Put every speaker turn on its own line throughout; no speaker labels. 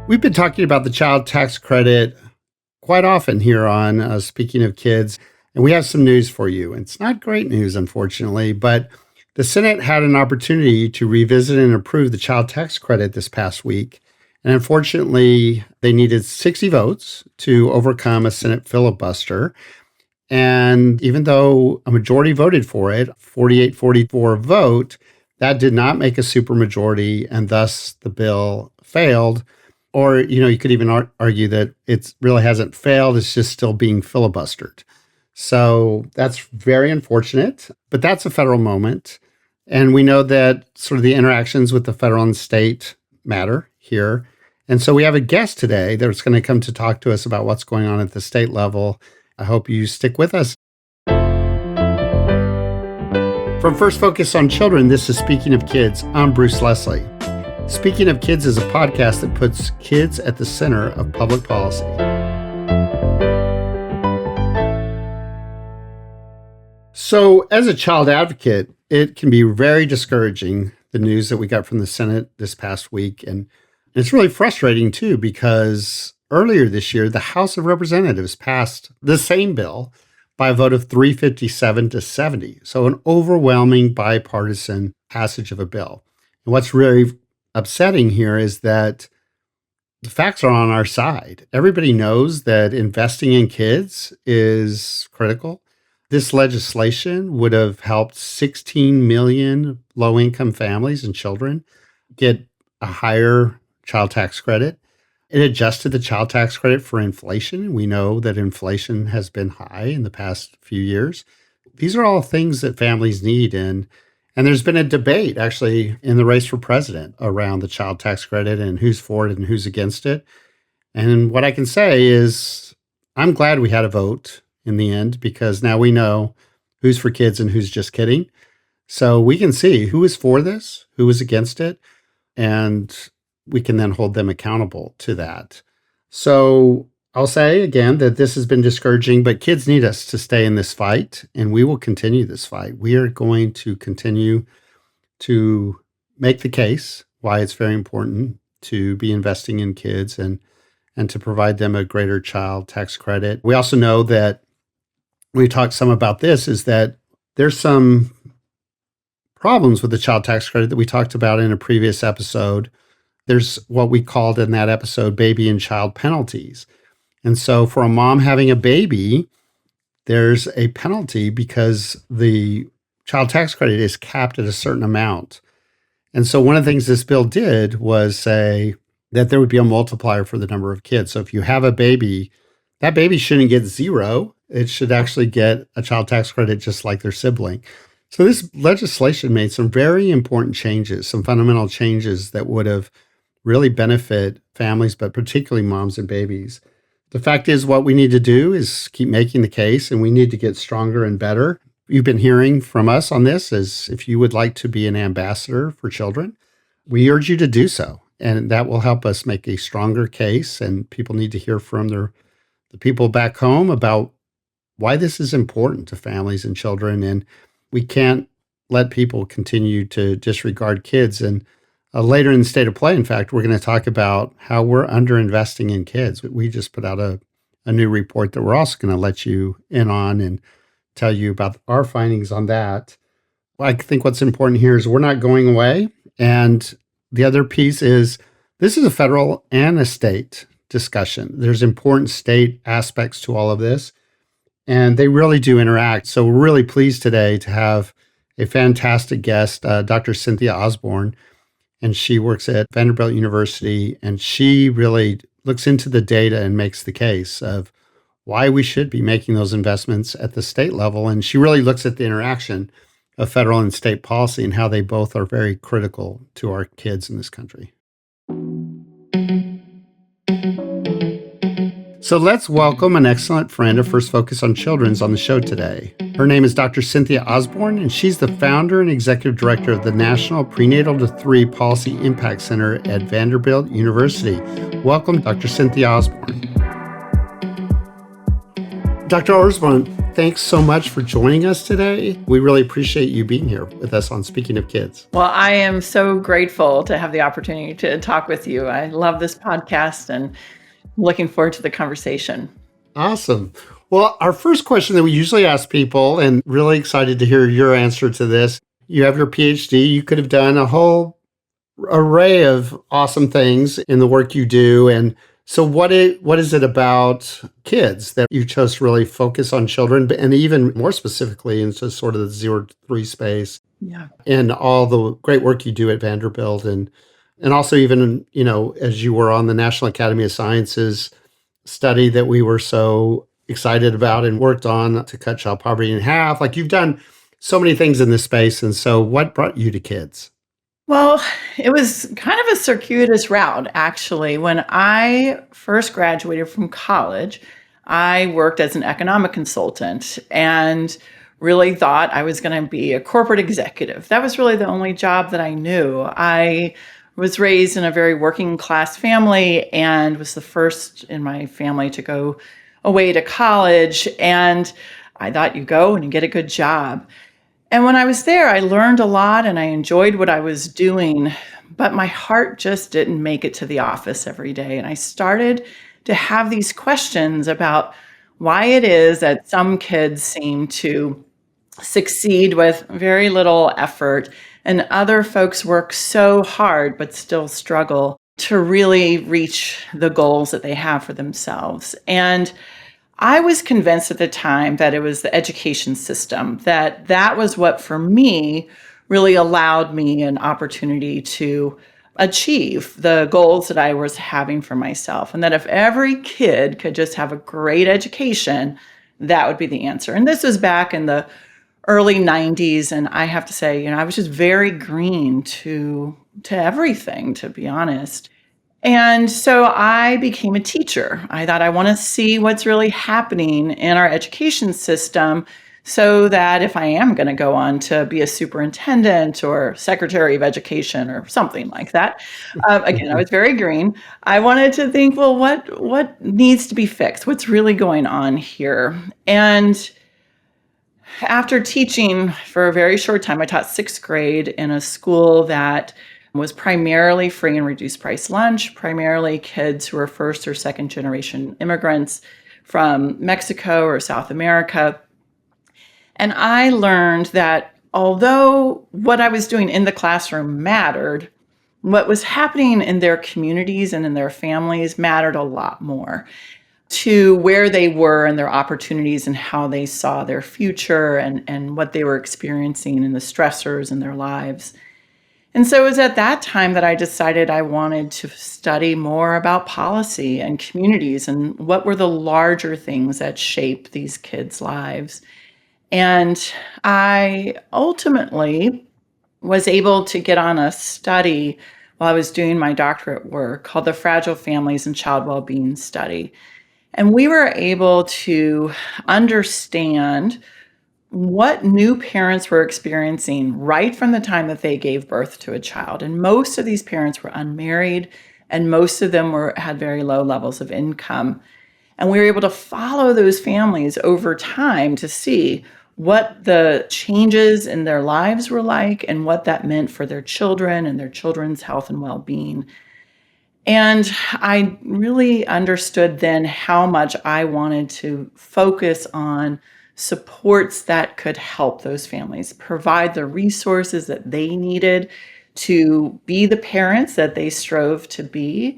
We've been talking about the child tax credit quite often here on Speaking of Kids, and we have some news for you. It's not great news, unfortunately, but the Senate had an opportunity to revisit and approve the child tax credit this past week. And unfortunately, they needed 60 votes to overcome a Senate filibuster. And even though a majority voted for it, 48-44 vote, that did not make a supermajority, and thus the bill failed. Or, you could even argue that it really hasn't failed. It's just still being filibustered. So that's very unfortunate, but that's a federal moment. And we know that sort of the interactions with the federal and state matter here. And so we have a guest today that's going to come to talk to us about what's going on at the state level. I hope you stick with us. From First Focus on Children, this is Speaking of Kids. I'm Bruce Lesley. Speaking of Kids is a podcast that puts kids at the center of public policy. So, as a child advocate, it can be very discouraging, the news that we got from the Senate this past week. And it's really frustrating, too, because earlier this year, the House of Representatives passed the same bill by a vote of 357 to 70. So, an overwhelming bipartisan passage of a bill. And what's really upsetting here is that the facts are on our side. Everybody knows that investing in kids is critical. This legislation would have helped 16 million low-income families and children get a higher child tax credit. It adjusted the child tax credit for inflation. We know that inflation has been high in the past few years. These are all things that families need. And there's been a debate, actually, in the race for president around the child tax credit and who's for it and who's against it. And what I can say is I'm glad we had a vote in the end, because now we know who's for kids and who's just kidding. So we can see who is for this, who is against it, and we can then hold them accountable to that. So I'll say again that this has been discouraging, but kids need us to stay in this fight, and we will continue this fight. We are going to continue to make the case why it's very important to be investing in kids and to provide them a greater child tax credit. We also know that we talked some about this, is that there's some problems with the child tax credit that we talked about in a previous episode. There's what we called in that episode baby and child penalties. And so for a mom having a baby, there's a penalty because the child tax credit is capped at a certain amount. And so one of the things this bill did was say that there would be a multiplier for the number of kids. So if you have a baby, that baby shouldn't get zero. It should actually get a child tax credit just like their sibling. So this legislation made some very important changes, some fundamental changes that would have really benefit families, but particularly moms and babies. The fact is, what we need to do is keep making the case, and we need to get stronger and better. You've been hearing from us on this, as if you would like to be an ambassador for children, we urge you to do so. And that will help us make a stronger case, and people need to hear from the people back home about why this is important to families and children. And we can't let people continue to disregard kids. And later in the State of Play, in fact, we're going to talk about how we're underinvesting in kids. We just put out a new report that we're also going to let you in on and tell you about our findings on that. I think what's important here is we're not going away. And the other piece is this is a federal and a state discussion. There's important state aspects to all of this, and they really do interact. So we're really pleased today to have a fantastic guest, Dr. Cynthia Osborne. And she works at Vanderbilt University, and she really looks into the data and makes the case of why we should be making those investments at the state level. And she really looks at the interaction of federal and state policy and how they both are very critical to our kids in this country. So let's welcome an excellent friend of First Focus on Children's on the show today. Her name is Dr. Cynthia Osborne, and she's the founder and executive director of the National Prenatal-to-3 Policy Impact Center at Vanderbilt University. Welcome, Dr. Cynthia Osborne. Dr. Osborne, thanks so much for joining us today. We really appreciate you being here with us on Speaking of Kids.
Well, I am so grateful to have the opportunity to talk with you. I love this podcast and looking forward to the conversation.
Awesome. Well, our first question that we usually ask people, and really excited to hear your answer to this. You have your PhD. You could have done a whole array of awesome things in the work you do. And so what is it about kids that you chose to really focus on children, and even more specifically into sort of the 0 to 3 space
Yeah.
and all the great work you do at Vanderbilt, and also even, as you were on the National Academy of Sciences study that we were so excited about and worked on to cut child poverty in half. Like, you've done so many things in this space. And so what brought you to kids?
Well, it was kind of a circuitous route, actually. When I first graduated from college, I worked as an economic consultant and really thought I was going to be a corporate executive. That was really the only job that I knew. I was raised in a very working class family and was the first in my family to go away to college. And I thought you go and you get a good job. And when I was there, I learned a lot and I enjoyed what I was doing, but my heart just didn't make it to the office every day. And I started to have these questions about why it is that some kids seem to succeed with very little effort and other folks work so hard but still struggle to really reach the goals that they have for themselves. And I was convinced at the time that it was the education system, that was what, for me, really allowed me an opportunity to achieve the goals that I was having for myself. And that if every kid could just have a great education, that would be the answer. And this was back in the early 90s. And I have to say, I was just very green to everything, to be honest. And so I became a teacher. I thought I want to see what's really happening in our education system so that if I am going to go on to be a superintendent or secretary of education or something like that, again, I was very green. I wanted to think, well, what needs to be fixed? What's really going on here? And after teaching for a very short time, I taught 6th grade in a school that was primarily free and reduced price lunch, primarily kids who were first or second generation immigrants from Mexico or South America. And I learned that although what I was doing in the classroom mattered, what was happening in their communities and in their families mattered a lot more to where they were and their opportunities and how they saw their future and what they were experiencing and the stressors in their lives. And so it was at that time that I decided I wanted to study more about policy and communities and what were the larger things that shape these kids' lives. And I ultimately was able to get on a study while I was doing my doctorate work called the Fragile Families and Child Wellbeing Study. And we were able to understand what new parents were experiencing right from the time that they gave birth to a child. And most of these parents were unmarried, and most of them had very low levels of income. And we were able to follow those families over time to see what the changes in their lives were like and what that meant for their children and their children's health and well-being. And I really understood then how much I wanted to focus on supports that could help those families, provide the resources that they needed to be the parents that they strove to be,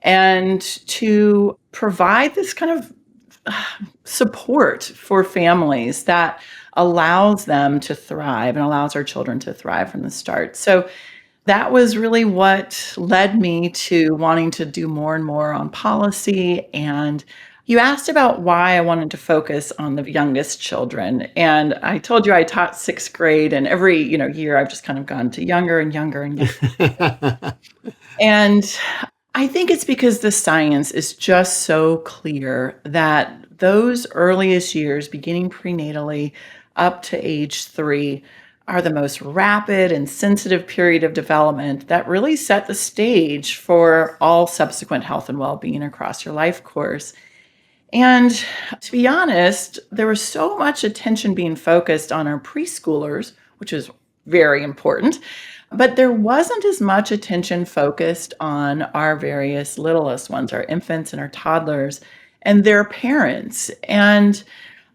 and to provide this kind of support for families that allows them to thrive and allows our children to thrive from the start. So that was really what led me to wanting to do more and more on policy. And you asked about why I wanted to focus on the youngest children. And I told you I taught 6th grade, and every year I've just kind of gone to younger and younger and younger. And I think it's because the science is just so clear that those earliest years, beginning prenatally up to age 3, are the most rapid and sensitive period of development that really set the stage for all subsequent health and well-being across your life course. And to be honest, there was so much attention being focused on our preschoolers, which is very important, but there wasn't as much attention focused on our various littlest ones, our infants and our toddlers and their parents. And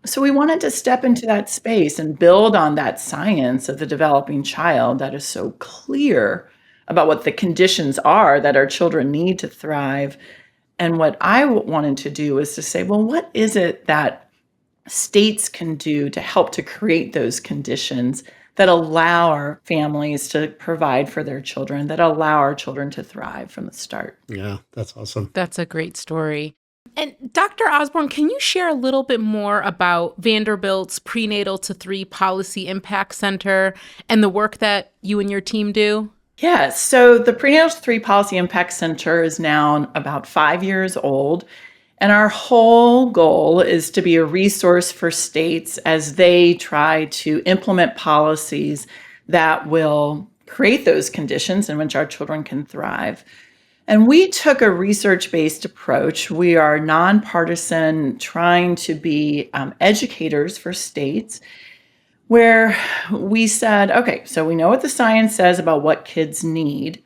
so we wanted to step into that space and build on that science of the developing child that is so clear about what the conditions are that our children need to thrive. And what I wanted to do is to say, well, what is it that states can do to help to create those conditions that allow our families to provide for their children, that allow our children to thrive from the start?
Yeah, that's awesome.
That's a great story. And Dr. Osborne, can you share a little bit more about Vanderbilt's Prenatal-to-3 Policy Impact Center and the work that you and your team do?
Yes. So the Prenatal-to-3 Policy Impact Center is now about 5 years old. And our whole goal is to be a resource for states as they try to implement policies that will create those conditions in which our children can thrive. And we took a research-based approach. We are nonpartisan, trying to be educators for states, where we said, okay, so we know what the science says about what kids need.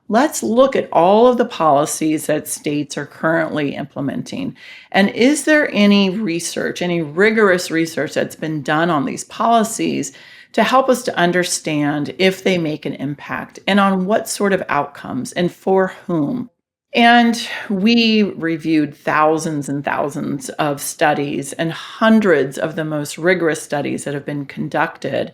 Let's look at all of the policies that states are currently implementing. And is there any research, any rigorous research that's been done on these policies to help us to understand if they make an impact and on what sort of outcomes and for whom? And we reviewed thousands and thousands of studies and hundreds of the most rigorous studies that have been conducted.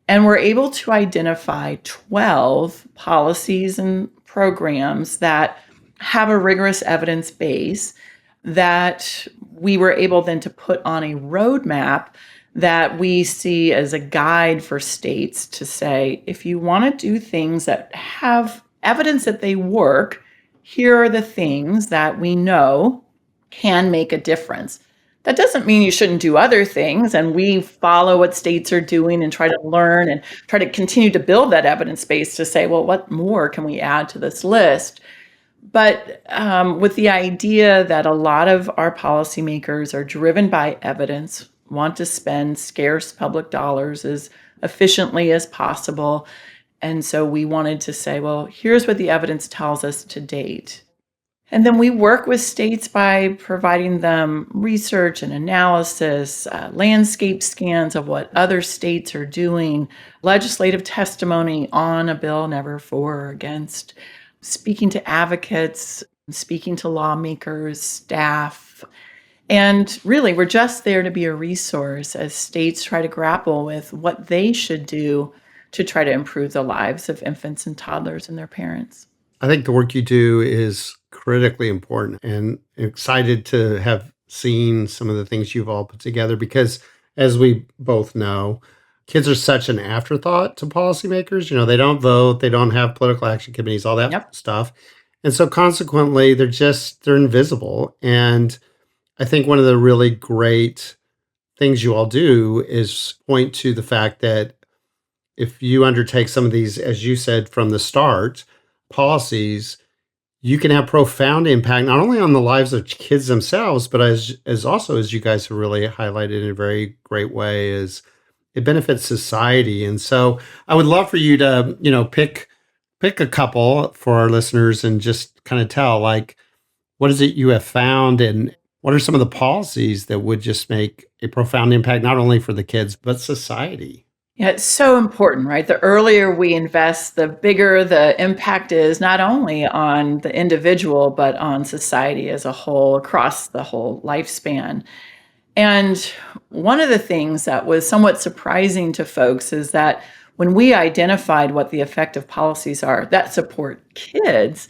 And we're able to identify 12 policies and programs that have a rigorous evidence base that we were able then to put on a roadmap that we see as a guide for states to say, if you want to do things that have evidence that they work, here are the things that we know can make a difference. That doesn't mean you shouldn't do other things, and we follow what states are doing and try to learn and try to continue to build that evidence base to say, well, what more can we add to this list? But with the idea that a lot of our policymakers are driven by evidence, want to spend scarce public dollars as efficiently as possible. And so we wanted to say, well, here's what the evidence tells us to date. And then we work with states by providing them research and analysis, landscape scans of what other states are doing, legislative testimony on a bill, never for or against, speaking to advocates, speaking to lawmakers, staff. And really, we're just there to be a resource as states try to grapple with what they should do to try to improve the lives of infants and toddlers and their parents.
I think the work you do is critically important, and excited to have seen some of the things you've all put together because, as we both know, kids are such an afterthought to policymakers. They don't vote, they don't have political action committees, all that stuff. And so consequently, they're invisible. And I think one of the really great things you all do is point to the fact that if you undertake some of these, as you said from the start, policies, you can have profound impact, not only on the lives of kids themselves, but as also, as you guys have really highlighted in a very great way, is it benefits society. And so I would love for you to, pick a couple for our listeners and just kind of tell, like, what is it you have found and what are some of the policies that would just make a profound impact, not only for the kids, but society?
Yeah, it's so important, right? The earlier we invest, the bigger the impact is, not only on the individual, but on society as a whole, across the whole lifespan. And one of the things that was somewhat surprising to folks is that when we identified what the effective policies are that support kids,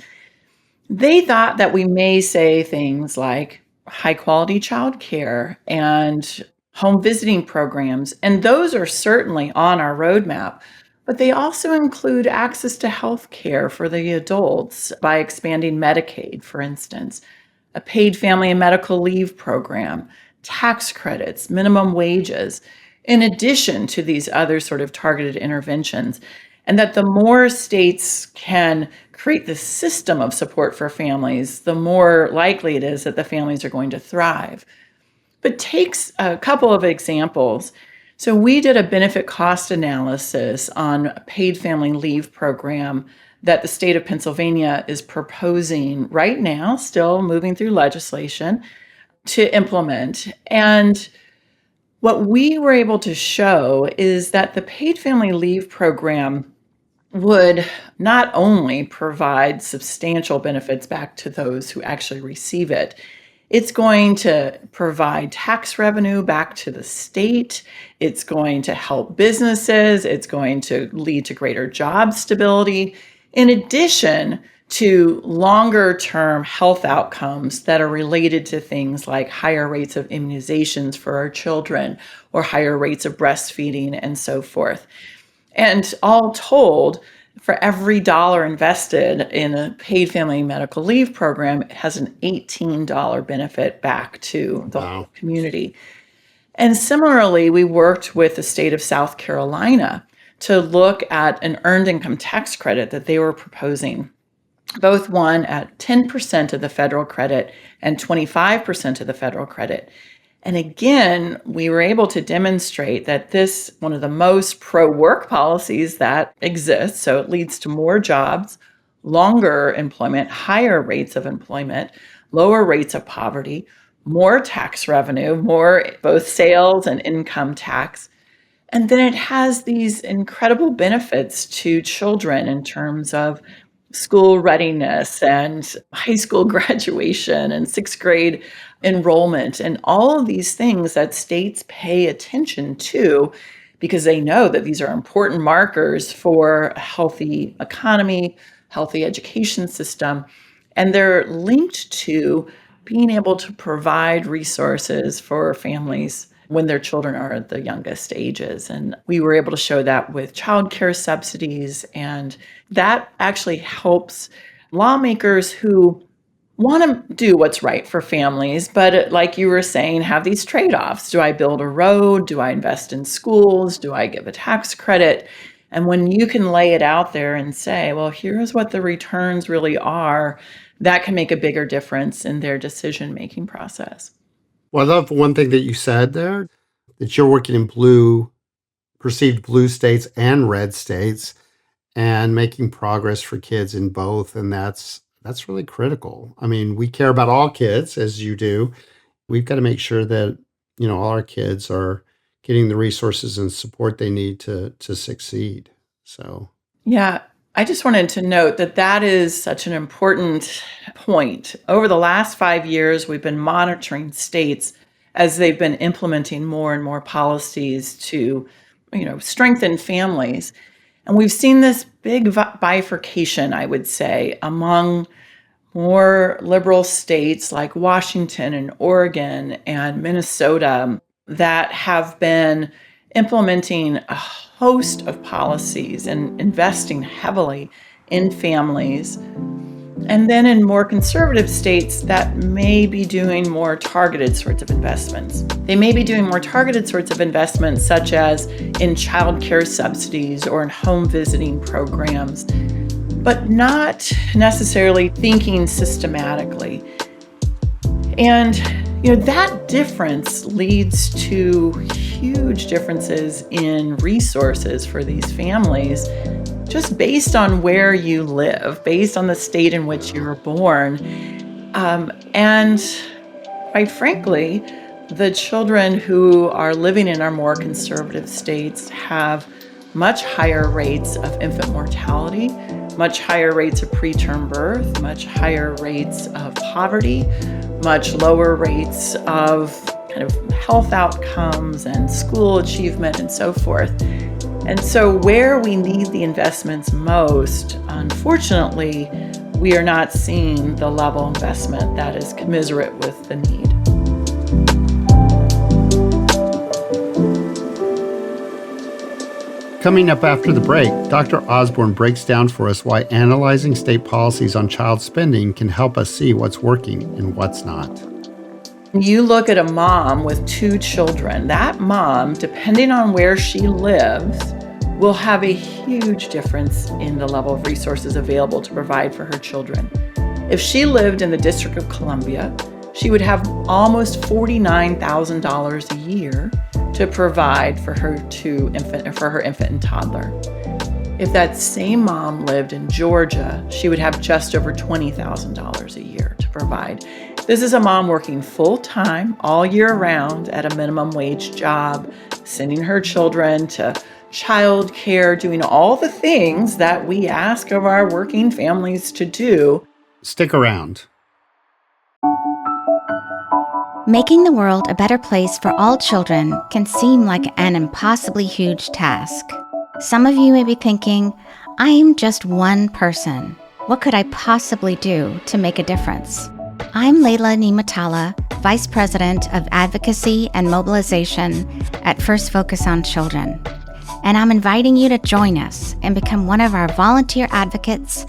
they thought that we may say things like high quality childcare and home visiting programs, and those are certainly on our roadmap, but they also include access to health care for the adults by expanding Medicaid, for instance, a paid family and medical leave program, tax credits, minimum wages, in addition to these other sort of targeted interventions. And that the more states can create this system of support for families, the more likely it is that the families are going to thrive. But takes a couple of examples. So we did a benefit cost analysis on a paid family leave program that the state of Pennsylvania is proposing right now, still moving through legislation, to implement. And what we were able to show is that the paid family leave program would not only provide substantial benefits back to those who actually receive it, it's going to provide tax revenue back to the state. It's going to help businesses. It's going to lead to greater job stability, in addition to longer-term health outcomes that are related to things like higher rates of immunizations for our children or higher rates of breastfeeding and so forth. And all told, for every dollar invested in a paid family medical leave program, it has an $18 benefit back to the whole community. And similarly, we worked with the state of South Carolina to look at an earned income tax credit that they were proposing, both one at 10% of the federal credit and 25% of the federal credit. And again, we were able to demonstrate that this, one of the most pro-work policies that exists, so it leads to more jobs, longer employment, higher rates of employment, lower rates of poverty, more tax revenue, more both sales and income tax. And then it has these incredible benefits to children in terms of school readiness and high school graduation and sixth grade enrollment and all of these things that states pay attention to because they know that these are important markers for a healthy economy, healthy education system, and they're linked to being able to provide resources for families when their children are at the youngest ages. And we were able to show that with childcare subsidies, and that actually helps lawmakers who want to do what's right for families, but like you were saying, have these trade-offs. Do I build a road? Do I invest in schools? Do I give a tax credit? And when you can lay it out there and say, well, here's what the returns really are, that can make a bigger difference in their decision-making process.
Well, I love one thing that you said there, that you're working in perceived blue states and red states and making progress for kids in both. And that's really critical. I mean, we care about all kids, as you do. We've got to make sure that, all our kids are getting the resources and support they need to succeed. So,
yeah, I just wanted to note that that is such an important point. Over the last 5 years, we've been monitoring states as they've been implementing more and more policies to, strengthen families. And we've seen this big bifurcation, I would say, among more liberal states like Washington and Oregon and Minnesota that have been implementing a host of policies and investing heavily in families. And then in more conservative states that may be doing more targeted sorts of investments. They may be doing more targeted sorts of investments, such as in childcare subsidies or in home visiting programs, but not necessarily thinking systematically. And that difference leads to huge differences in resources for these families, just based on where you live, based on the state in which you were born. And quite frankly, the children who are living in our more conservative states have much higher rates of infant mortality, much higher rates of preterm birth, much higher rates of poverty, much lower rates of kind of health outcomes and school achievement and so forth. And so where we need the investments most, unfortunately, we are not seeing the level of investment that is commensurate with the need.
Coming up after the break, Dr. Osborne breaks down for us why analyzing state policies on child spending can help us see what's working and what's not.
You look at a mom with 2 children. That mom, depending on where she lives, will have a huge difference in the level of resources available to provide for her children. If she lived in the District of Columbia, she would have almost $49,000 a year to provide for her infant and toddler. If that same mom lived in Georgia, she would have just over $20,000 a year to provide. This is a mom working full-time all year round at a minimum wage job, sending her children to child care, doing all the things that we ask of our working families to do.
Stick around.
Making the world a better place for all children can seem like an impossibly huge task. Some of you may be thinking, I'm just one person. What could I possibly do to make a difference? I'm Leila Nimatala, Vice President of Advocacy and Mobilization at First Focus on Children. And I'm inviting you to join us and become one of our volunteer advocates,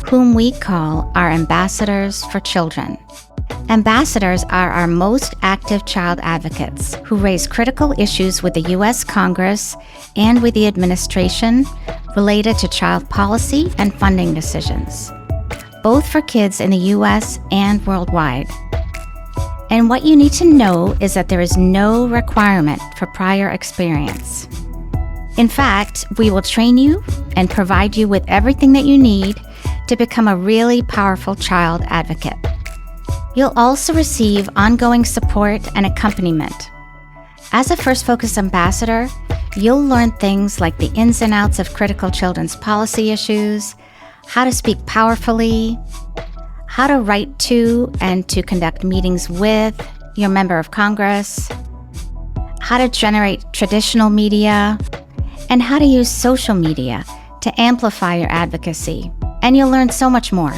whom we call our ambassadors for children. Ambassadors are our most active child advocates who raise critical issues with the U.S. Congress and with the administration related to child policy and funding decisions, both for kids in the U.S. and worldwide. And what you need to know is that there is no requirement for prior experience. In fact, we will train you and provide you with everything that you need to become a really powerful child advocate. You'll also receive ongoing support and accompaniment. As a First Focus ambassador, you'll learn things like the ins and outs of critical children's policy issues, how to speak powerfully, how to write to and to conduct meetings with your member of Congress, how to generate traditional media, and how to use social media to amplify your advocacy. And you'll learn so much more.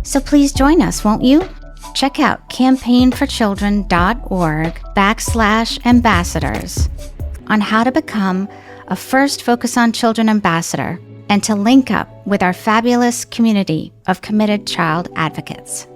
So please join us, won't you? Check out campaignforchildren.org/ambassadors on how to become a First Focus on Children ambassador and to link up with our fabulous community of committed child advocates.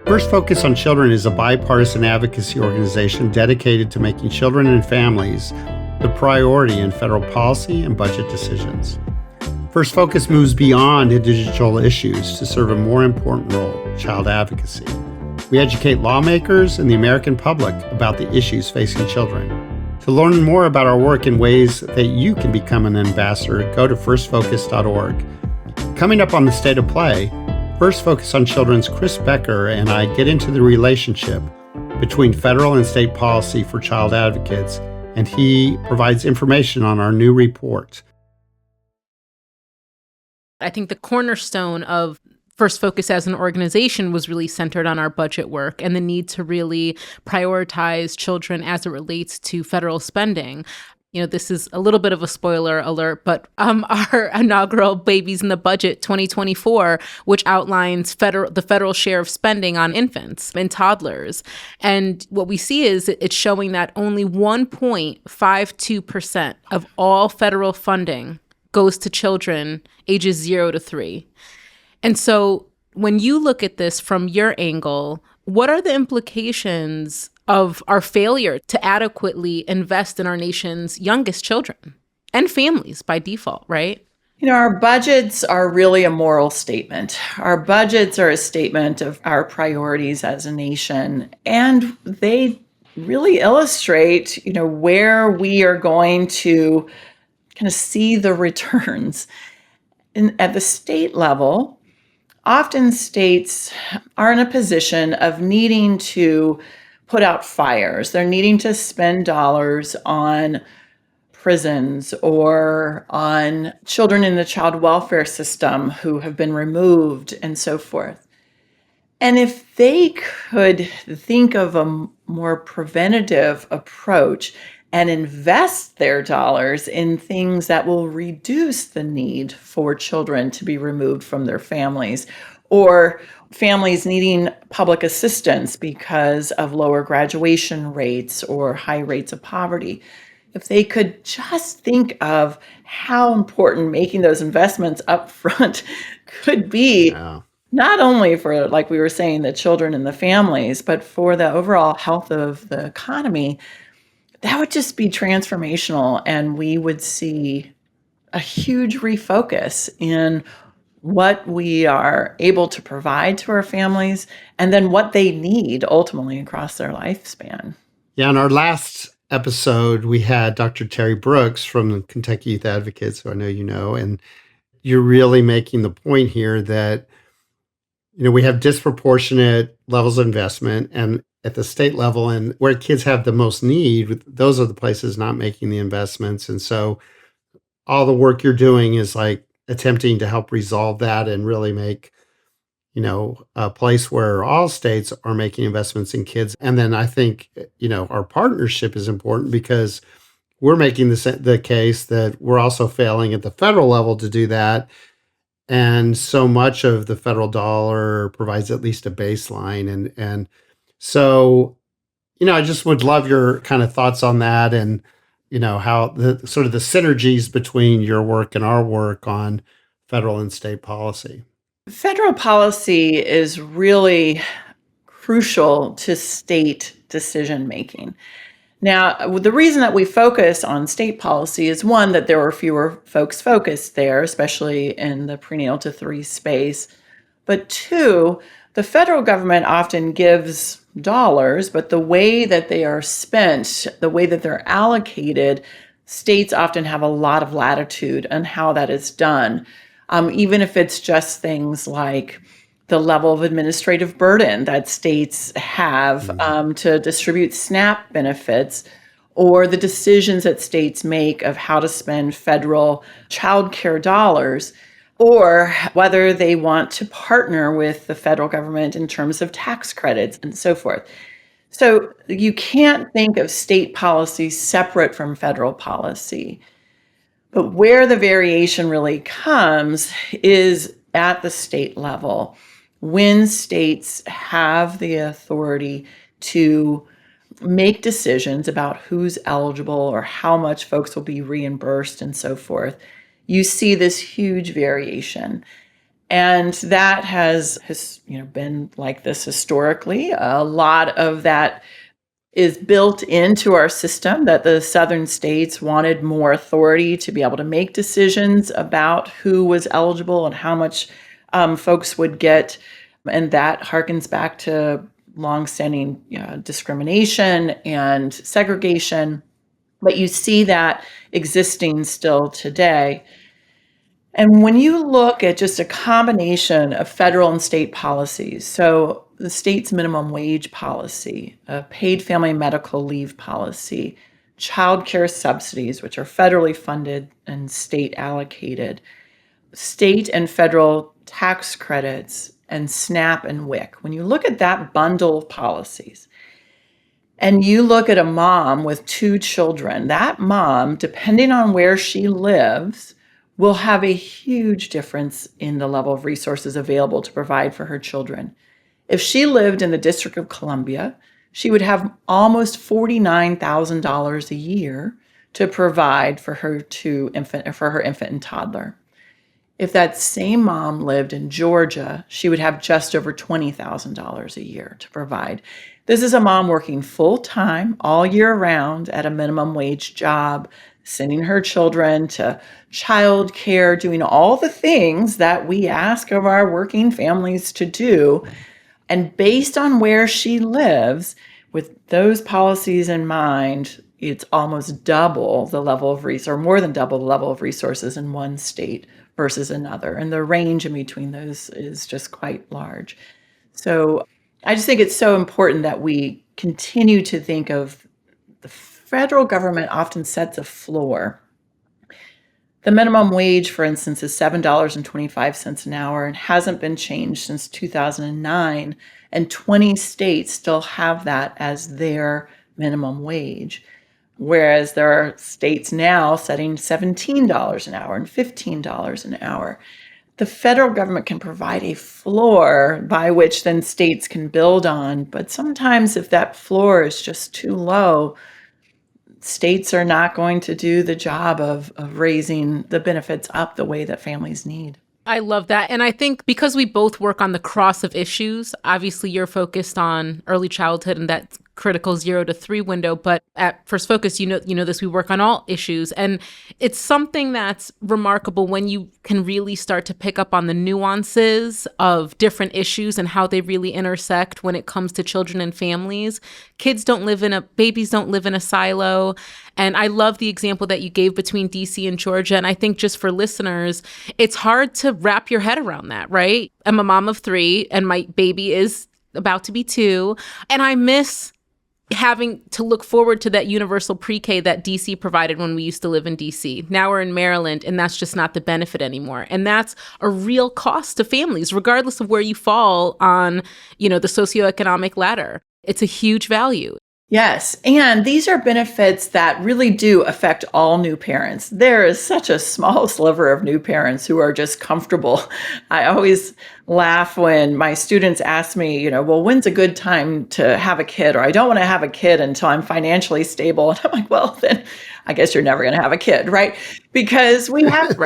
First Focus on Children is a bipartisan advocacy organization dedicated to making children and families the priority in federal policy and budget decisions. First Focus moves beyond individual issues to serve a more important role, child advocacy. We educate lawmakers and the American public about the issues facing children. To learn more about our work in ways that you can become an ambassador, go to firstfocus.org. Coming up on the State of Play, First Focus on Children's Chris Becker and I get into the relationship between federal and state policy for child advocates, and he provides information on our new report.
I think the cornerstone of First Focus as an organization was really centered on our budget work and the need to really prioritize children as it relates to federal spending. You know, this is a little bit of a spoiler alert, but our inaugural Babies in the Budget 2024, which outlines the federal share of spending on infants and toddlers. And what we see is it's showing that only 1.52% of all federal funding goes to children ages 0 to 3. And so when you look at this from your angle, what are the implications of our failure to adequately invest in our nation's youngest children and families by default, right?
You know, our budgets are really a moral statement. Our budgets are a statement of our priorities as a nation, and they really illustrate, you know, where we are going to kind of see the returns. At the state level, often states are in a position of needing to put out fires. They're needing to spend dollars on prisons or on children in the child welfare system who have been removed and so forth. And if they could think of a more preventative approach and invest their dollars in things that will reduce the need for children to be removed from their families, or families needing public assistance because of lower graduation rates or high rates of poverty. If they could just think of how important making those investments up front could be,
Yeah.
not only for, like we were saying, the children and the families, but for the overall health of the economy. That would just be transformational, and we would see a huge refocus in what we are able to provide to our families and then what they need ultimately across their lifespan.
Yeah, in our last episode, we had Dr. Terry Brooks from the Kentucky Youth Advocates, who I know you know, and you're really making the point here that, we have disproportionate levels of investment, and at the state level and where kids have the most need, those are the places not making the investments. And so all the work you're doing is like attempting to help resolve that and really make, a place where all states are making investments in kids. And then I think, our partnership is important because we're making the case that we're also failing at the federal level to do that. And so much of the federal dollar provides at least a baseline. And so, I just would love your kind of thoughts on that and, how the sort of the synergies between your work and our work on federal and state policy.
Federal policy is really crucial to state decision making. Now, the reason that we focus on state policy is one, that there are fewer folks focused there, especially in the prenatal-to-3 space. But two, the federal government often gives dollars, but the way that they are spent, the way that they're allocated, states often have a lot of latitude on how that is done. Even if it's just things like the level of administrative burden that states have to distribute SNAP benefits, or the decisions that states make of how to spend federal child care dollars, or whether they want to partner with the federal government in terms of tax credits and so forth. So you can't think of state policy separate from federal policy. But where the variation really comes is at the state level, when states have the authority to make decisions about who's eligible or how much folks will be reimbursed and so forth, you see this huge variation. And that has been like this historically. A lot of that is built into our system, that the southern states wanted more authority to be able to make decisions about who was eligible and how much folks would get. And that harkens back to longstanding discrimination and segregation. But you see that existing still today. And when you look at just a combination of federal and state policies, so the state's minimum wage policy, a paid family medical leave policy, child care subsidies, which are federally funded and state allocated, state and federal tax credits, and SNAP and WIC. When you look at that bundle of policies, and you look at a mom with 2 children, that mom, depending on where she lives, will have a huge difference in the level of resources available to provide for her children. If she lived in the District of Columbia, she would have almost $49,000 a year to provide for her infant and toddler. If that same mom lived in Georgia, she would have just over $20,000 a year to provide. This is a mom working full-time all year round at a minimum wage job, sending her children to child care, doing all the things that we ask of our working families to do. And based on where she lives, with those policies in mind, it's almost double the level of or more than double the level of resources in one state versus another. And the range in between those is just quite large. So I just think it's so important that we continue to think of the federal government often sets a floor. The minimum wage, for instance, is $7.25 an hour and hasn't been changed since 2009. And 20 states still have that as their minimum wage. Whereas there are states now setting $17 an hour and $15 an hour. The federal government can provide a floor by which then states can build on. But sometimes if that floor is just too low, states are not going to do the job of raising the benefits up the way that families need.
I love that. And I think because we both work on the cross of issues, obviously you're focused on early childhood and that critical 0 to 3 window, but at First Focus, you know this, we work on all issues. And it's something that's remarkable when you can really start to pick up on the nuances of different issues and how they really intersect when it comes to children and families. Babies don't live in a silo. And I love the example that you gave between DC and Georgia. And I think just for listeners, it's hard to wrap your head around that, right? I'm a mom of 3 and my baby is about to be 2. And I miss having to look forward to that universal pre-K that DC provided when we used to live in DC. Now we're in Maryland, and that's just not the benefit anymore. And that's a real cost to families, regardless of where you fall on, the socioeconomic ladder. It's a huge value.
Yes. And these are benefits that really do affect all new parents. There is such a small sliver of new parents who are just comfortable. I always laugh when my students ask me, well, when's a good time to have a kid? Or I don't want to have a kid until I'm financially stable. And I'm like, well, then I guess you're never going to have a kid, right? Because we have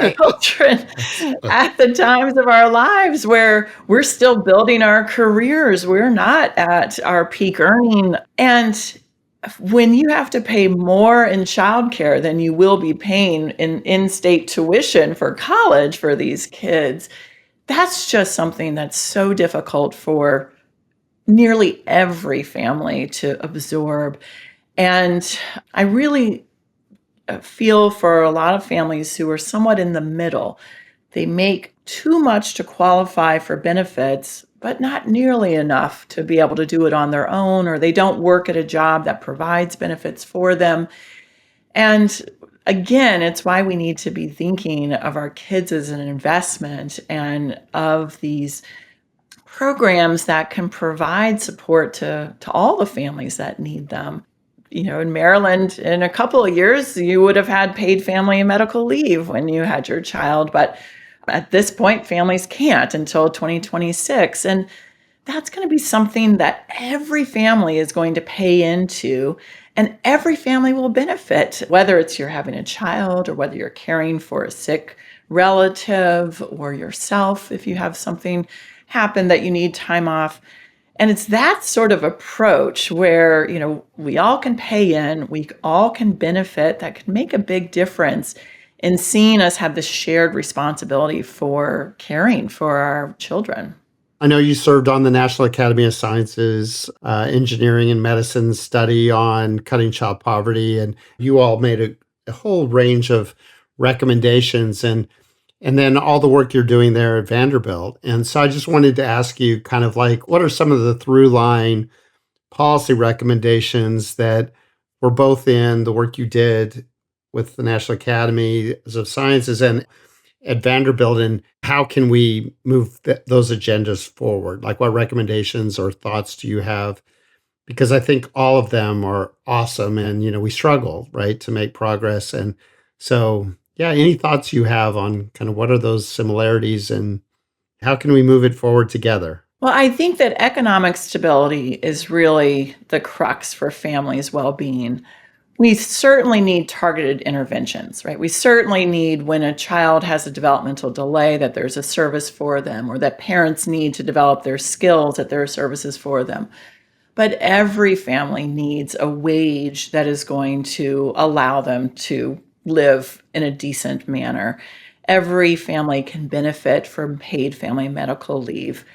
children at the times of our lives where we're still building our careers. We're not at our peak earning. And when you have to pay more in childcare than you will be paying in in-state tuition for college for these kids, that's just something that's so difficult for nearly every family to absorb. And I really feel for a lot of families who are somewhat in the middle. They make too much to qualify for benefits, but not nearly enough to be able to do it on their own, or they don't work at a job that provides benefits for them. And again, it's why we need to be thinking of our kids as an investment and of these programs that can provide support to all the families that need them. In Maryland, in a couple of years, you would have had paid family and medical leave when you had your child. But at this point, families can't until 2026. And that's going to be something that every family is going to pay into, and every family will benefit, whether it's you're having a child or whether you're caring for a sick relative or yourself if you have something happen that you need time off. And it's that sort of approach where, we all can pay in, we all can benefit, that can make a big difference in seeing us have this shared responsibility for caring for our children.
I know you served on the National Academy of Sciences, Engineering and Medicine study on cutting child poverty, and you all made a whole range of recommendations and then all the work you're doing there at Vanderbilt. And so I just wanted to ask you kind of like, what are some of the through line policy recommendations that were both in the work you did with the National Academy of Sciences and at Vanderbilt, and how can we move those agendas forward? Like, what recommendations or thoughts do you have? Because I think all of them are awesome, and we struggle, right, to make progress. And so, yeah, any thoughts you have on kind of what are those similarities and how can we move it forward together?
Well, I think that economic stability is really the crux for families' well-being. We certainly need targeted interventions, right? We certainly need, when a child has a developmental delay, that there's a service for them, or that parents need to develop their skills, that there are services for them. But every family needs a wage that is going to allow them to live in a decent manner. Every family can benefit from paid family medical leave.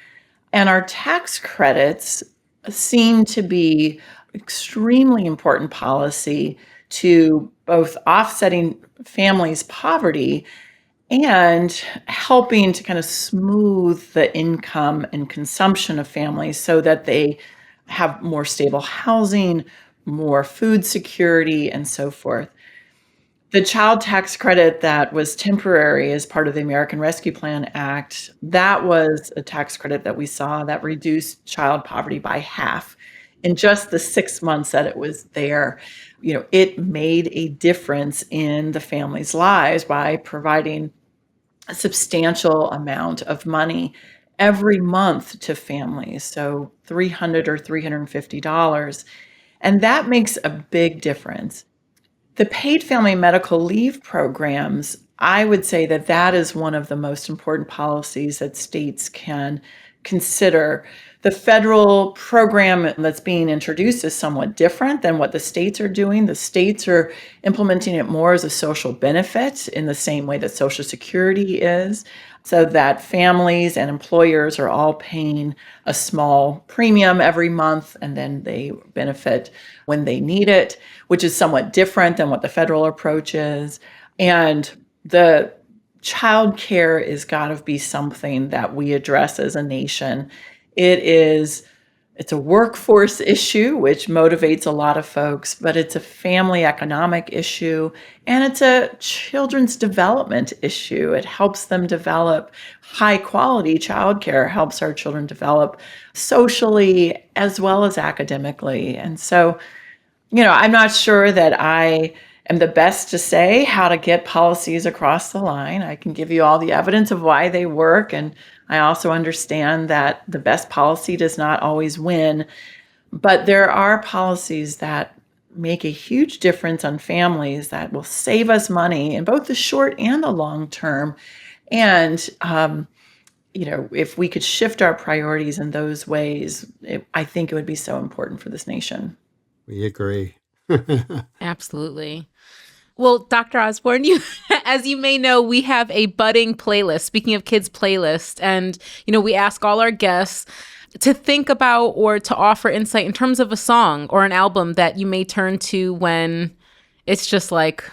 And our tax credits seem to be extremely important policy to both offsetting families' poverty and helping to kind of smooth the income and consumption of families so that they have more stable housing, more food security, and so forth. The child tax credit that was temporary as part of the American Rescue Plan Act, that was a tax credit that we saw that reduced child poverty by half in just the 6 months that it was there. It made a difference in the families' lives by providing a substantial amount of money every month to families, so $300 or $350. And that makes a big difference. The paid family medical leave programs, I would say that that is one of the most important policies that states can consider. The federal program that's being introduced is somewhat different than what the states are doing. The states are implementing it more as a social benefit in the same way that Social Security is, so that families and employers are all paying a small premium every month and then they benefit when they need it, which is somewhat different than what the federal approach is. And the child care is got to be something that we address as a nation. It's a workforce issue, which motivates a lot of folks, but it's a family economic issue, and it's a children's development issue. It helps them develop high quality childcare, helps our children develop socially as well as academically. And so, I'm not sure that I am the best to say how to get policies across the line. I can give you all the evidence of why they work, and I also understand that the best policy does not always win, but there are policies that make a huge difference on families that will save us money in both the short and the long term. And, if we could shift our priorities in those ways, I think it would be so important for this nation.
We agree.
Absolutely. Well, Dr. Osborne, as you may know, we have a budding playlist, speaking of kids playlist, and, we ask all our guests to think about or to offer insight in terms of a song or an album that you may turn to when it's just like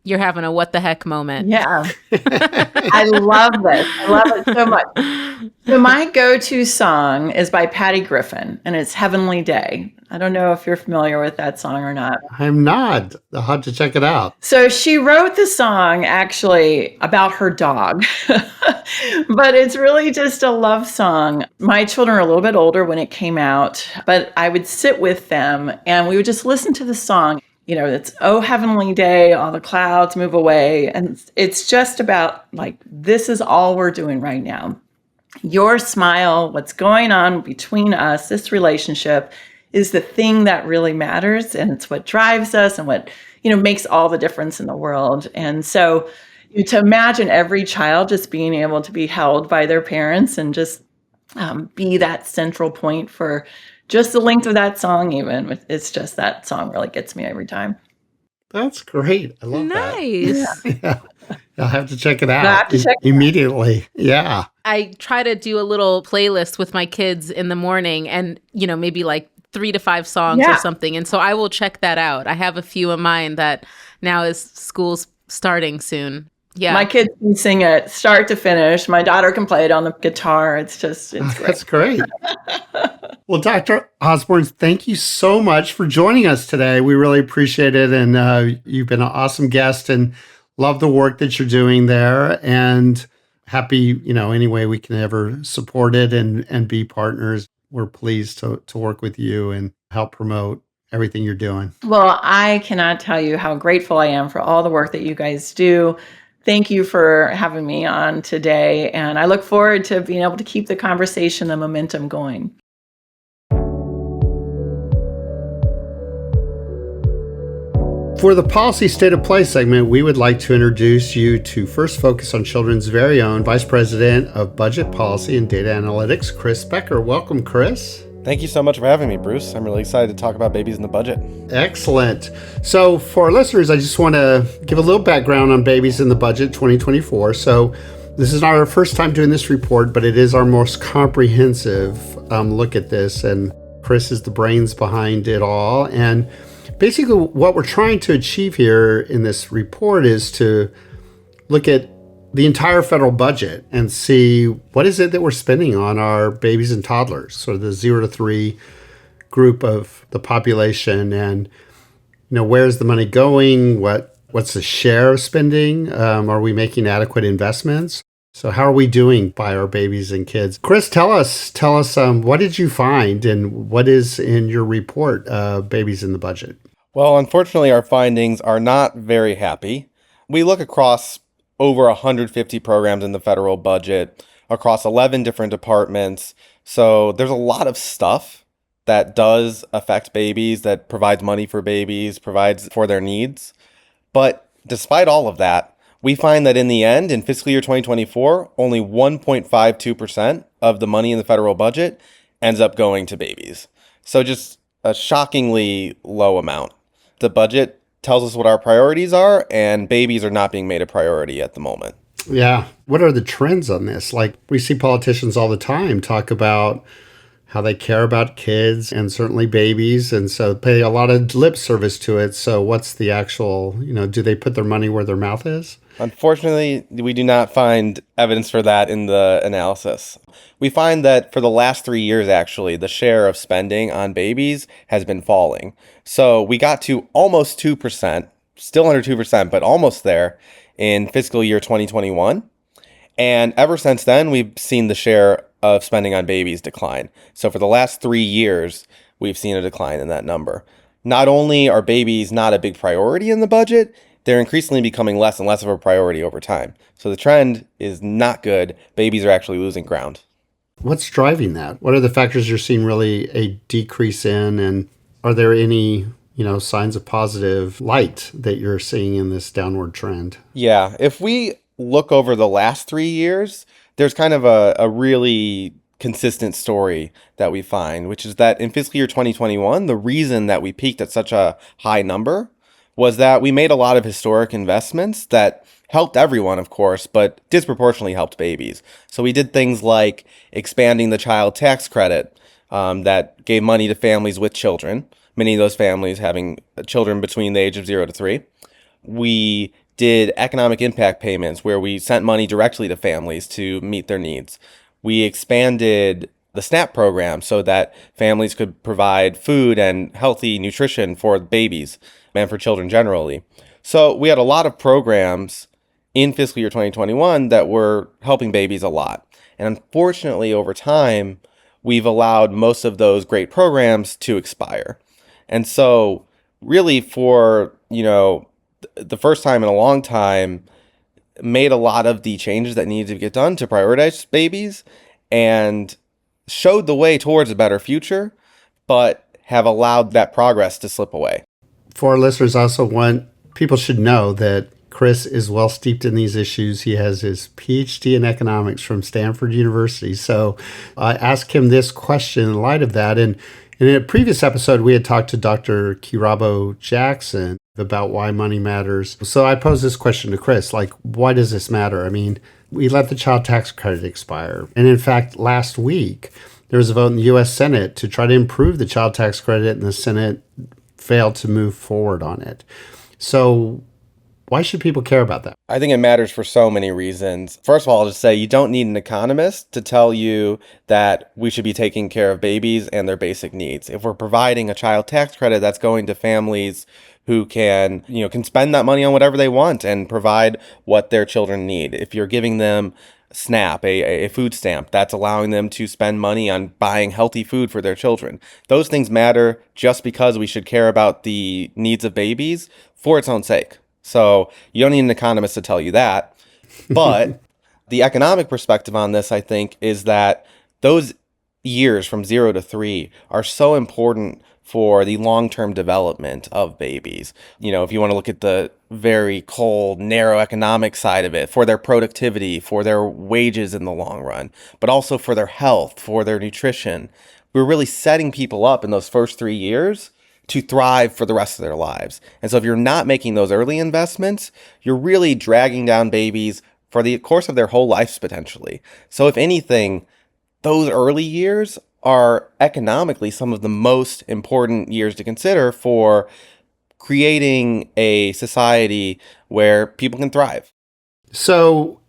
you're having a what the heck moment.
Yeah. I love this. I love it so much. So my go-to song is by Patty Griffin, and it's Heavenly Day. I don't know if you're familiar with that song or not.
I'm not. I'll have to check it out.
So she wrote the song actually about her dog, but it's really just a love song. My children are a little bit older when it came out, but I would sit with them and we would just listen to the song. It's "Oh Heavenly Day, all the clouds move away." And it's just about like, this is all we're doing right now. Your smile, what's going on between us, this relationship is the thing that really matters. And it's what drives us and what, makes all the difference in the world. And so to imagine every child just being able to be held by their parents and just be that central point for just the length of that song, even. It's just that song really gets me every time.
That's great. I love
Nice.
that. Yeah. I'll have to check it out
have to check it out.
immediately. Yeah.
I try to do a little playlist with my kids in the morning and, maybe like 3 to 5 songs or something. And so I will check that out. I have a few in mind that now as school's starting soon. Yeah.
My kids can sing it start to finish. My daughter can play it on the guitar. It's great.
That's great. Well, Dr. Osborne, thank you so much for joining us today. We really appreciate it. And you've been an awesome guest and love the work that you're doing there. And happy, any way we can ever support it and be partners. We're pleased to work with you and help promote everything you're doing.
Well, I cannot tell you how grateful I am for all the work that you guys do. Thank you for having me on today. And I look forward to being able to keep the conversation, the momentum going.
For the Policy State of Play segment, we would like to introduce you to First Focus on Children's very own Vice President of Budget Policy and Data Analytics, Chris Becker. Welcome, Chris.
Thank you so much for having me, Bruce. I'm really excited to talk about babies in the budget.
Excellent. So for our listeners, I just want to give a little background on Babies in the Budget 2024. So this is not our first time doing this report, but it is our most comprehensive look at this. And Chris is the brains behind it all. And basically what we're trying to achieve here in this report is to look at the entire federal budget and see what is it that we're spending on our babies and toddlers, sort of the 0 to 3 group of the population, and where's the money going? What's the share of spending? Are we making adequate investments? So how are we doing by our babies and kids? Chris, tell us, what did you find and what is in your report, Babies in the Budget?
Well, unfortunately, our findings are not very happy. We look across over 150 programs in the federal budget across 11 different departments. So there's a lot of stuff that does affect babies, that provides money for babies, provides for their needs. But despite all of that, we find that in the end, in fiscal year 2024, only 1.52% of the money in the federal budget ends up going to babies. So just a shockingly low amount. The budget tells us what our priorities are, and babies are not being made a priority at the moment.
Yeah. What are the trends on this? Like, we see politicians all the time talk about how they care about kids and certainly babies, and so pay a lot of lip service to it. So what's the actual, do they put their money where their mouth is?
Unfortunately, we do not find evidence for that in the analysis. We find that for the last 3 years, actually, the share of spending on babies has been falling. So we got to almost 2%, still under 2%, but almost there in fiscal year 2021. And ever since then, we've seen the share of spending on babies decline. So for the last 3 years, we've seen a decline in that number. Not only are babies not a big priority in the budget, they're increasingly becoming less and less of a priority over time. So the trend is not good. Babies are actually losing ground.
What's driving that? What are the factors you're seeing really a decrease in? And are there any, signs of positive light that you're seeing in this downward trend?
Yeah, if we look over the last 3 years, there's kind of a really consistent story that we find, which is that in fiscal year 2021, the reason that we peaked at such a high number was that we made a lot of historic investments that helped everyone, of course, but disproportionately helped babies. So we did things like expanding the child tax credit that gave money to families with children, many of those families having children between the age of 0 to 3. We did economic impact payments where we sent money directly to families to meet their needs. We expanded the SNAP program so that families could provide food and healthy nutrition for babies and for children generally. So we had a lot of programs in fiscal year 2021 that were helping babies a lot. And unfortunately, over time, we've allowed most of those great programs to expire. And so really for, the first time in a long time, made a lot of the changes that needed to get done to prioritize babies and showed the way towards a better future, but have allowed that progress to slip away.
For our listeners, I also people should know that Chris is well steeped in these issues. He has his PhD in economics from Stanford University. So I asked him this question in light of that. And in a previous episode, we had talked to Dr. Kirabo Jackson about why money matters. So I posed this question to Chris, like, why does this matter? I mean, we let the child tax credit expire. And in fact, last week, there was a vote in the U.S. Senate to try to improve the child tax credit, and the Senate failed to move forward on it. So why should people care about that?
I think it matters for so many reasons. First of all, I'll just say you don't need an economist to tell you that we should be taking care of babies and their basic needs. If we're providing a child tax credit that's going to families who can spend that money on whatever they want and provide what their children need. If you're giving them SNAP, a food stamp, that's allowing them to spend money on buying healthy food for their children. Those things matter just because we should care about the needs of babies for its own sake. So you don't need an economist to tell you that. But the economic perspective on this, I think, is that those years from 0 to 3 are so important for the long-term development of babies. If you want to look at the very cold, narrow economic side of it, for their productivity, for their wages in the long run, but also for their health, for their nutrition, we're really setting people up in those first 3 years to thrive for the rest of their lives. And so if you're not making those early investments, you're really dragging down babies for the course of their whole lives potentially. So if anything, those early years are economically some of the most important years to consider for creating a society where people can thrive.
So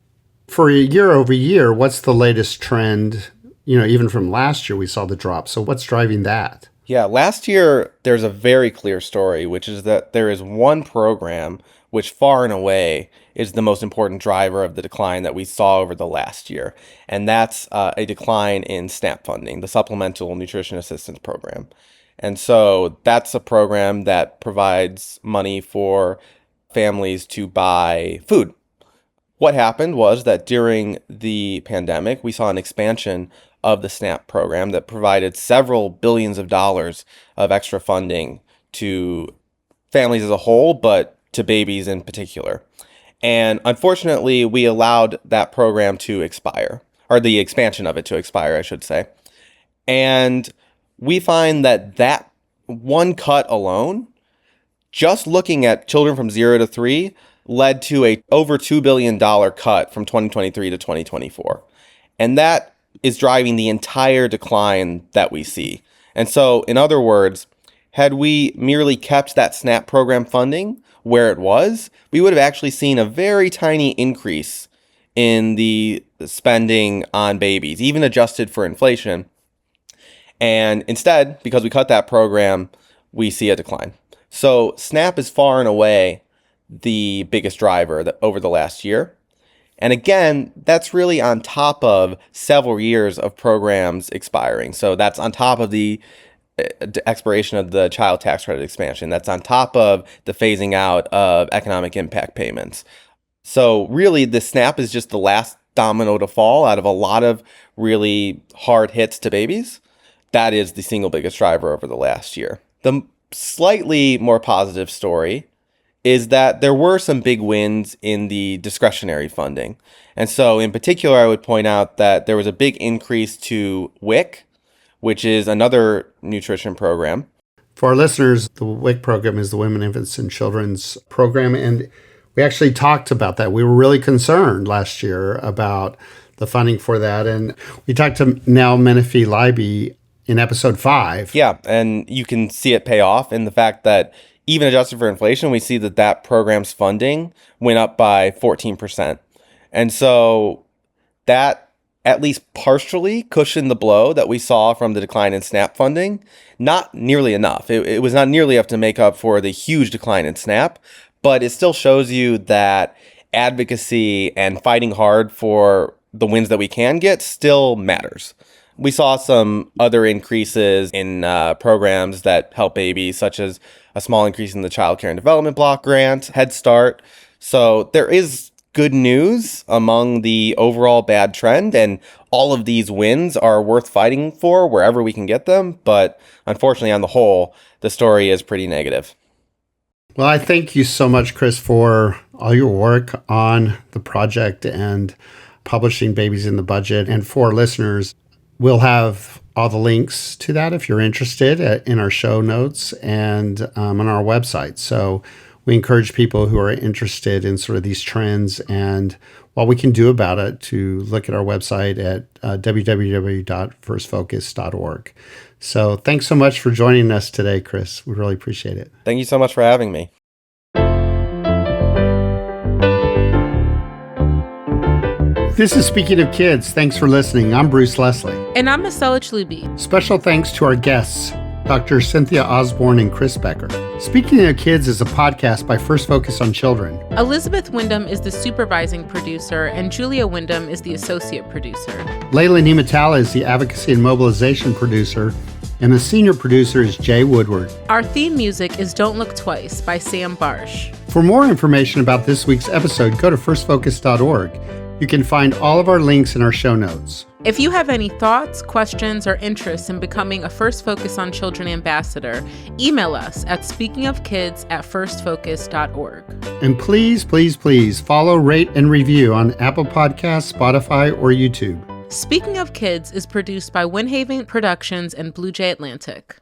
for year over year, what's the latest trend? Even from last year, we saw the drop. So what's driving that?
Yeah, last year, there's a very clear story, which is that there is one program which far and away is the most important driver of the decline that we saw over the last year. And that's a decline in SNAP funding, the Supplemental Nutrition Assistance Program. And so that's a program that provides money for families to buy food. What happened was that during the pandemic, we saw an expansion of the SNAP program that provided several billions of dollars of extra funding to families as a whole, but to babies in particular. And unfortunately, we allowed that program to expire, or the expansion of it to expire, I should say. And we find that one cut alone, just looking at children from 0 to 3, led to a over $2 billion cut from 2023 to 2024. And that is driving the entire decline that we see. And so, in other words, had we merely kept that SNAP program funding where it was, we would have actually seen a very tiny increase in the spending on babies, even adjusted for inflation. And instead, because we cut that program, we see a decline. So SNAP is far and away the biggest driver over the last year. And again, that's really on top of several years of programs expiring. So that's on top of the expiration of the child tax credit expansion. That's on top of the phasing out of economic impact payments. So really, the SNAP is just the last domino to fall out of a lot of really hard hits to babies. That is the single biggest driver over the last year. The slightly more positive story is that there were some big wins in the discretionary funding. And so in particular, I would point out that there was a big increase to WIC, which is another nutrition program.
For our listeners, the WIC program is the Women, Infants, and Children's program. And we actually talked about that. We were really concerned last year about the funding for that. And we talked to Nell Menifee-Leiby in episode 5.
Yeah, and you can see it pay off in the fact that even adjusted for inflation, we see that program's funding went up by 14%. And so that at least partially cushioned the blow that we saw from the decline in SNAP funding. Not nearly enough. It was not nearly enough to make up for the huge decline in SNAP, but it still shows you that advocacy and fighting hard for the wins that we can get still matters. We saw some other increases in programs that help babies, such as a small increase in the Child Care and Development Block Grant, Head Start. So there is good news among the overall bad trend, and all of these wins are worth fighting for wherever we can get them. But unfortunately, on the whole, the story is pretty negative.
Well, I thank you so much, Chris, for all your work on the project and publishing Babies in the Budget. And for listeners, we'll have all the links to that if you're interested in our show notes and on our website. So we encourage people who are interested in sort of these trends and what we can do about it to look at our website at www.firstfocus.org. So thanks so much for joining us today, Chris. We really appreciate it.
Thank you so much for having me.
This is Speaking of Kids. Thanks for listening. I'm Bruce Lesley.
And I'm Messellech Looby.
Special thanks to our guests, Dr. Cynthia Osborne and Chris Becker. Speaking of Kids is a podcast by First Focus on Children.
Elizabeth Wyndham is the supervising producer, and Julia Wyndham is the associate producer.
Layla Nematala is the advocacy and mobilization producer, and the senior producer is Jay Woodward.
Our theme music is Don't Look Twice by Sam Barsh.
For more information about this week's episode, go to firstfocus.org. You can find all of our links in our show notes.
If you have any thoughts, questions, or interests in becoming a First Focus on Children ambassador, email us at speakingofkids@firstfocus.org.
And please, please, please follow, rate, and review on Apple Podcasts, Spotify, or YouTube.
Speaking of Kids is produced by Windhaven Productions and Blue Jay Atlantic.